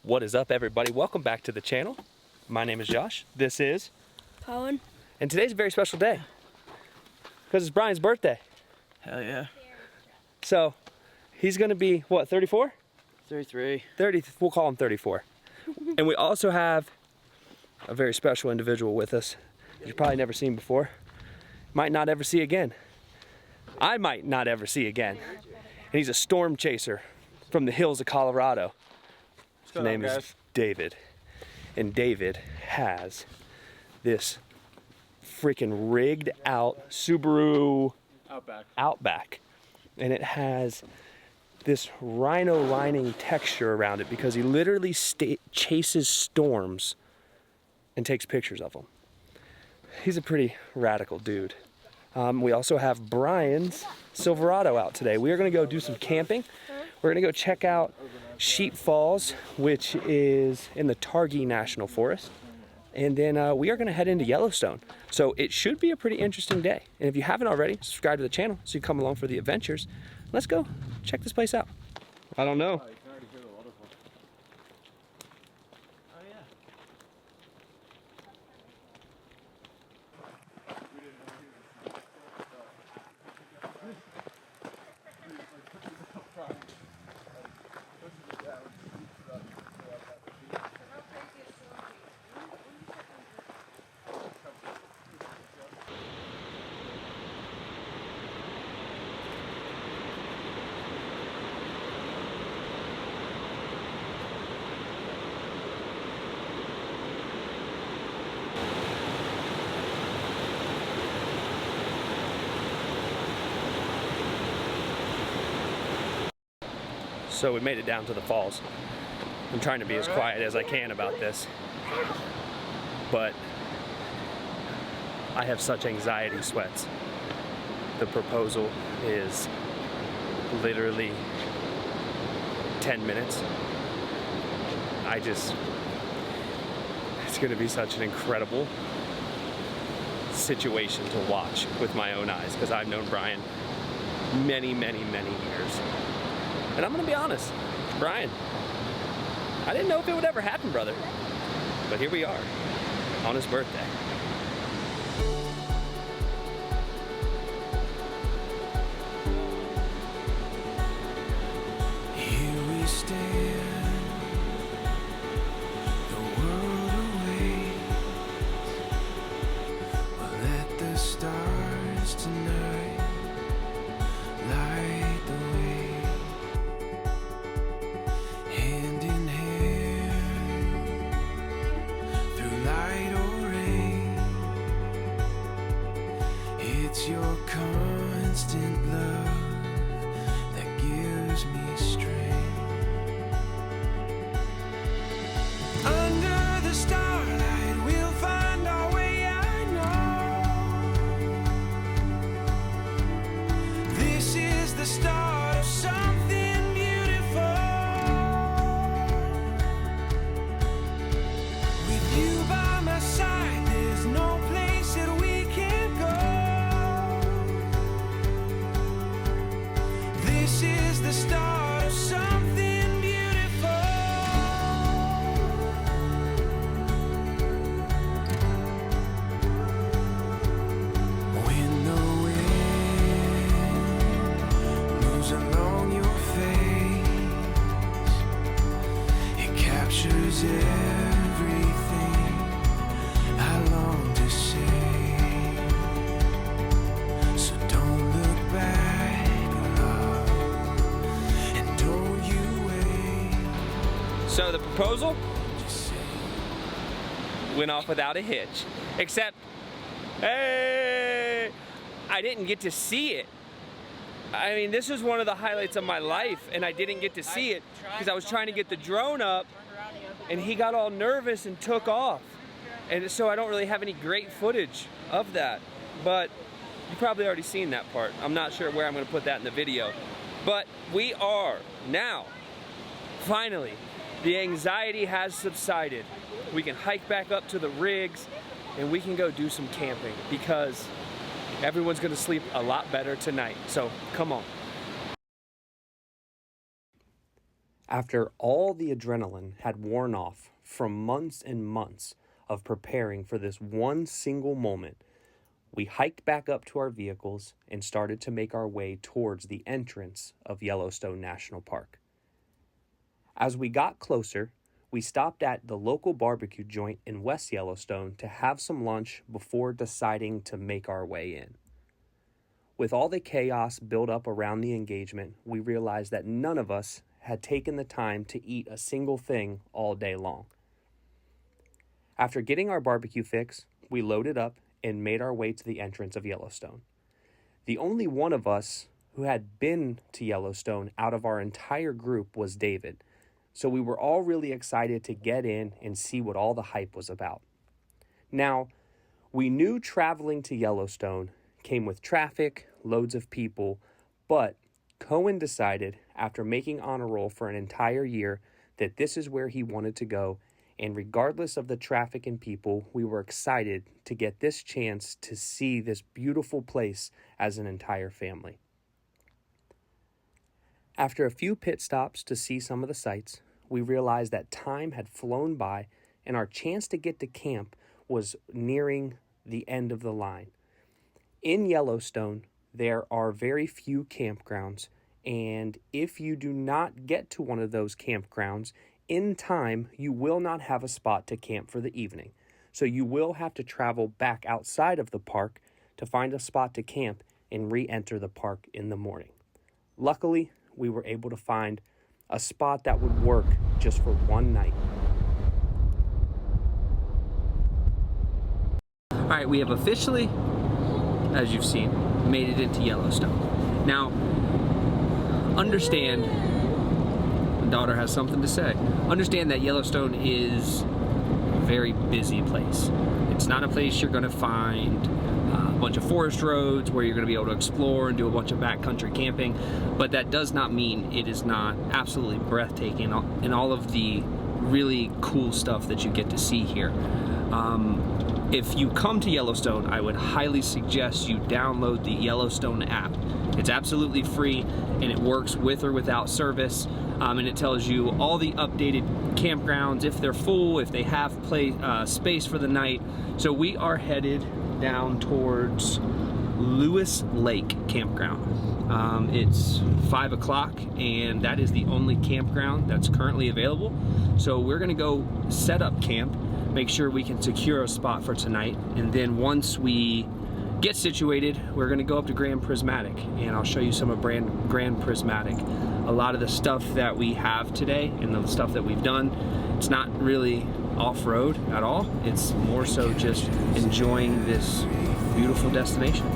What is up, everybody? Welcome back to the channel. My name is Josh. This is Colin. And today's a very special day because it's Brian's birthday. Hell yeah. So he's gonna be, what, 34? 33. 30, we'll call him 34. And we also have a very special individual with us that you've probably never seen before. Might not ever see again. I might not ever see again. And he's a storm chaser from the hills of Colorado. His name is David. And David has this freaking rigged out Subaru Outback. And it has this rhino lining texture around it because he literally chases storms and takes pictures of them. He's a pretty radical dude. We also have Brian's Silverado out today. We are gonna go do some camping. We're gonna go check out Sheep Falls, which is in the Targhee National Forest. And then we are gonna head into Yellowstone. So it should be a pretty interesting day. And if you haven't already, subscribe to the channel so you can come along for the adventures. Let's go check this place out. I don't know. Oh, you can already hear the waterfall. Oh yeah. So we made it down to the falls. I'm trying to be as quiet as I can about this, but I have such anxiety sweats. The proposal is literally 10 minutes. It's gonna be such an incredible situation to watch with my own eyes because I've known Brian many, many, many years. And I'm gonna be honest, Brian, I didn't know if it would ever happen, brother. But here we are, on his birthday. Here we stand, the world awaits. We'll let the stars tonight light the way. Hand in hand, through light or rain, it's your constant love that gives me strength. Under the starlight, we'll find our way, I know. This is the start of something beautiful. With you by my side, there's no place that we can't go. This is the start of something beautiful. When the wind moves along your face, it captures everything I long to say. So don't look back, love, and don't you wait. So the proposal Just say went off without a hitch. Except, hey, I didn't get to see it. I mean, this is one of the highlights of my life, and I didn't get to see it because I was trying to get the drone up, and he got all nervous and took off. And so I don't really have any great footage of that. But you've probably already seen that part. I'm not sure where I'm gonna put that in the video. But we are now, finally, the anxiety has subsided. We can hike back up to the rigs and we can go do some camping because everyone's gonna sleep a lot better tonight. So come on. After all the adrenaline had worn off from months and months of preparing for this one single moment, we hiked back up to our vehicles and started to make our way towards the entrance of Yellowstone National Park. As we got closer, we stopped at the local barbecue joint in West Yellowstone to have some lunch before deciding to make our way in. With all the chaos built up around the engagement, we realized that none of us had taken the time to eat a single thing all day long. After getting our barbecue fix, we loaded up and made our way to the entrance of Yellowstone. The only one of us who had been to Yellowstone out of our entire group was David, so we were all really excited to get in and see what all the hype was about. Now, we knew traveling to Yellowstone came with traffic, loads of people, but Cohen decided, after making honor roll for an entire year, that this is where he wanted to go, and regardless of the traffic and people, we were excited to get this chance to see this beautiful place as an entire family. After a few pit stops to see some of the sights, we realized that time had flown by and our chance to get to camp was nearing the end of the line. In Yellowstone, there are very few campgrounds, and if you do not get to one of those campgrounds in time, you will not have a spot to camp for the evening. So you will have to travel back outside of the park to find a spot to camp and re-enter the park in the morning. Luckily, we were able to find a spot that would work just for one night. All right, we have officially, as you've seen, made it into Yellowstone. Now, understand, my daughter has something to say. Understand that Yellowstone is a very busy place. It's not a place you're gonna find a bunch of forest roads where you're gonna be able to explore and do a bunch of backcountry camping, but that does not mean it is not absolutely breathtaking and all of the really cool stuff that you get to see here. If you come to Yellowstone, I would highly suggest you download the Yellowstone app. It's absolutely free and it works with or without service, and it tells you all the updated campgrounds, if they're full, if they have space for the night. So we are headed down towards Lewis Lake Campground. It's 5 o'clock and that is the only campground that's currently available. So we're gonna go set up camp, make sure we can secure a spot for tonight, and then once we get situated, we're gonna go up to Grand Prismatic and I'll show you some of Grand Prismatic. A lot of the stuff that we have today and the stuff that we've done, it's not really off-road at all. It's more so just enjoying this beautiful destination.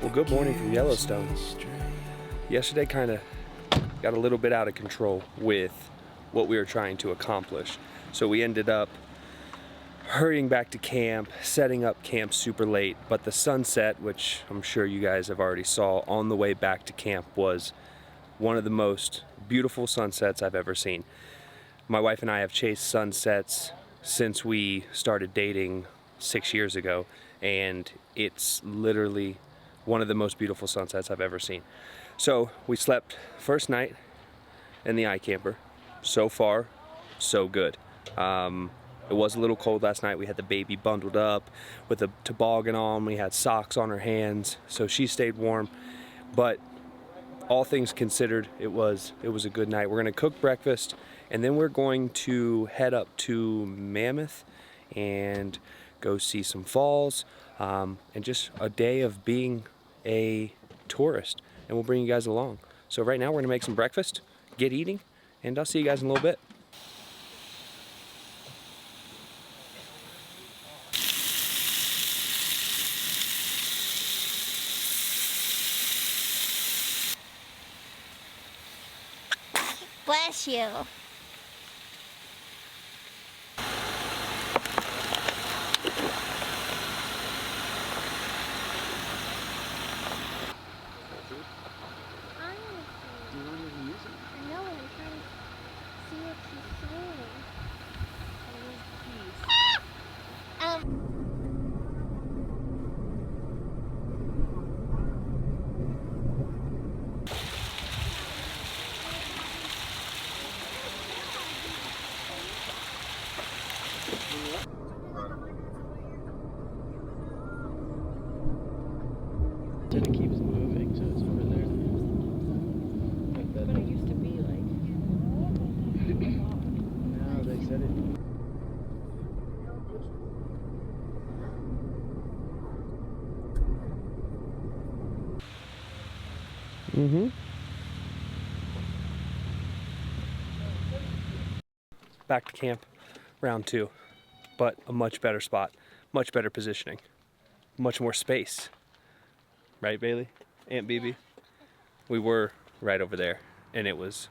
Well, good morning from Yellowstone. Yesterday kind of got a little bit out of control with what we were trying to accomplish. So we ended up hurrying back to camp, setting up camp super late, but the sunset, which I'm sure you guys have already saw on the way back to camp, was one of the most beautiful sunsets I've ever seen. My wife and I have chased sunsets since we started dating 6 years ago, and it's literally one of the most beautiful sunsets I've ever seen. So we slept first night in the iCamper. So far, so good. It was a little cold last night. We had the baby bundled up with a toboggan on. We had socks on her hands, so she stayed warm. But all things considered, it was a good night. We're gonna cook breakfast, and then we're going to head up to Mammoth and go see some falls, and just a day of being a tourist. And we'll bring you guys along. So right now we're gonna make some breakfast, get eating, and I'll see you guys in a little bit. Bless you. And it keeps moving, so it's over there. But it used to be like. No, they said it. Back to camp, round 2, but a much better spot, much better positioning, much more space. Right, Bailey? Aunt BB? We were right over there, and it was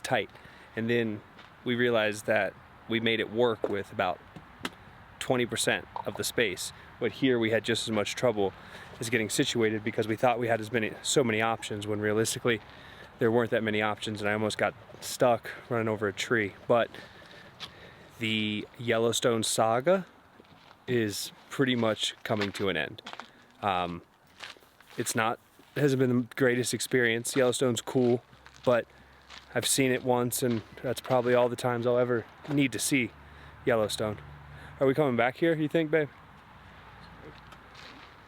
tight. And then we realized that we made it work with about 20% of the space. But here we had just as much trouble as getting situated because we thought we had so many options when realistically there weren't that many options, and I almost got stuck running over a tree. But the Yellowstone saga is pretty much coming to an end. It hasn't been the greatest experience. Yellowstone's cool, but I've seen it once, and that's probably all the times I'll ever need to see Yellowstone. Are we coming back here, you think, babe?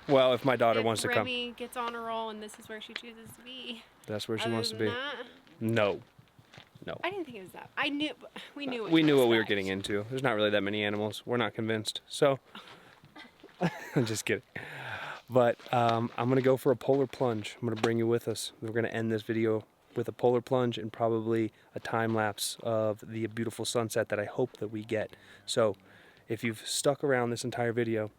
Well, if my daughter wants to come. Remy gets on a roll and this is where she chooses to be. That's where she Other wants to than be. that, No. I didn't think it was that. We knew what We to knew what we were expect. getting into. There's not really that many animals. We're not convinced. So, I'm just kidding. But I'm gonna go for a polar plunge. I'm gonna bring you with us. We're gonna end this video with a polar plunge and probably a time lapse of the beautiful sunset that I hope that we get. So, if you've stuck around this entire video,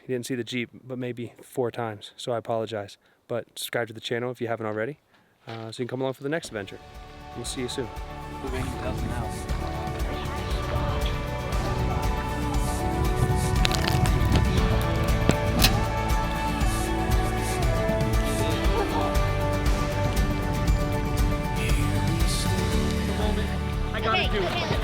you didn't see the Jeep, but maybe 4 times. So I apologize. But subscribe to the channel if you haven't already, so you can come along for the next adventure. We'll see you soon. Moving doesn't help. Okay,